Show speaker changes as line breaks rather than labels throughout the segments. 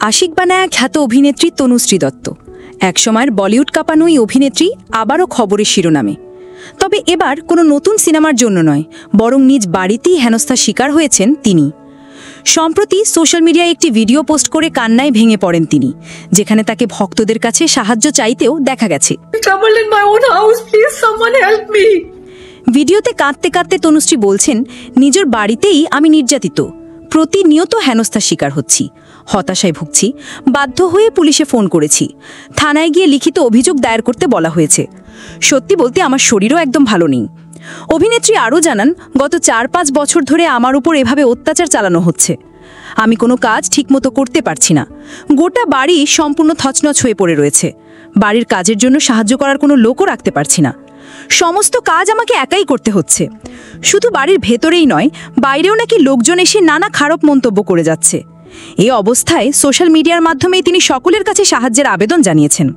আশিক বানায়া খ্যাত অভিনেত্রী তনুশ্রী দত্ত একসময়ের বলিউড কাঁপানো এই অভিনেত্রী আবারও খবরের শিরোনামে। তবে এবার কোনো নতুন সিনেমার জন্য নয়, বরং নিজ বাড়িতেই হেনস্থার শিকার হয়েছেন তিনি। সম্প্রতি সোশ্যাল মিডিয়ায় একটি ভিডিও পোস্ট করে কান্নায় ভেঙে পড়েন তিনি, যেখানে তাকে ভক্তদের কাছে সাহায্য চাইতেও দেখা গেছে। ভিডিওতে কাঁদতে কাঁদতে তনুশ্রী বলছেন, নিজের বাড়িতেই আমি নির্যাতিত, প্রতিনিয়ত হেনস্থার শিকার হচ্ছি, হতাশায় ভুগছি, বাধ্য হয়ে পুলিশে ফোন করেছি, থানায় গিয়ে লিখিত অভিযোগ দায়ের করতে বলা হয়েছে। সত্যি বলতে আমার শরীরও একদম ভালো নেই। অভিনেত্রী আরও জানান, গত 4-5 বছর ধরে আমার উপর এভাবে অত্যাচার চালানো হচ্ছে। আমি কোনো কাজ ঠিকমতো করতে পারছি না, গোটা বাড়ি সম্পূর্ণ থচনচ হয়ে পড়ে রয়েছে। বাড়ির কাজের জন্য সাহায্য করার কোনো লোকও রাখতে পারছি না, সমস্ত কাজ আমাকে একাই করতে হচ্ছে। শুধু বাড়ির ভেতরেই নয়, বাইরেও নাকি লোকজন এসে নানা খারাপ মন্তব্য করে যাচ্ছে। এই অবস্থায় সোশ্যাল মিডিয়ার মাধ্যমেই তিনি সকলের কাছে সাহায্যের আবেদন জানিয়েছেন।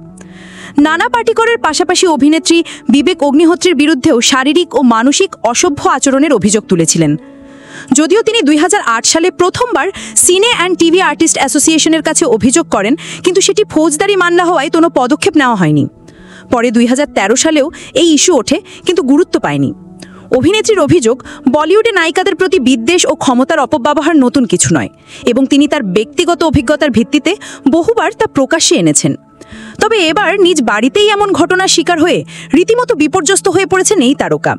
নানা পাটেকরের পাশাপাশি অভিনেত্রী বিবেক অগ্নিহোত্রীর বিরুদ্ধেও শারীরিক ও মানসিক অসভ্য আচরণের অভিযোগ তুলেছিলেন। যদিও তিনি 2008 সালে প্রথমবার সিনে অ্যান্ড টিভি আর্টিস্ট অ্যাসোসিয়েশনের কাছে অভিযোগ করেন, কিন্তু সেটি ফৌজদারি মামলা হওয়ায় কোনো পদক্ষেপ নেওয়া হয়নি। পরে 2013 সালেও এই ইস্যু ওঠে, কিন্তু গুরুত্ব পায়নি। অভিনেত্রীর অভিযোগ, বলিউডে নায়িকাদের প্রতি বিদ্বেষ ও ক্ষমতার অপব্যবহার নতুন কিছু নয়, এবং তিনি তার ব্যক্তিগত অভিজ্ঞতার ভিত্তিতে বহুবার তা প্রকাশ্যে এনেছেন। তবে এবার নিজ বাড়িতেই এমন ঘটনার শিকার হয়ে রীতিমতো বিপর্যস্ত হয়ে পড়েছেন এই তারকা।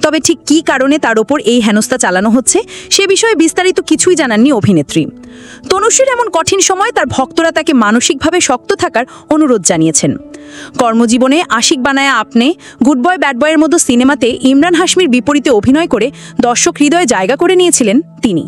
তবে ঠিক কী কারণে তার ওপর এই হেনস্থা চালানো হচ্ছে সে বিষয়ে বিস্তারিত কিছুই জানাননি অভিনেত্রী। তনুশ্রীর এমন কঠিন সময় তার ভক্তরা তাকে মানসিকভাবে শক্ত থাকার অনুরোধ জানিয়েছেন। কর্মজীবনে আশিক বানায়া আপনে, গুড বয় ব্যাড বয়ের মতো সিনেমাতে ইমরান হাশমির বিপরীতে অভিনয় করে দর্শক হৃদয়ে জায়গা করে নিয়েছিলেন তিনি।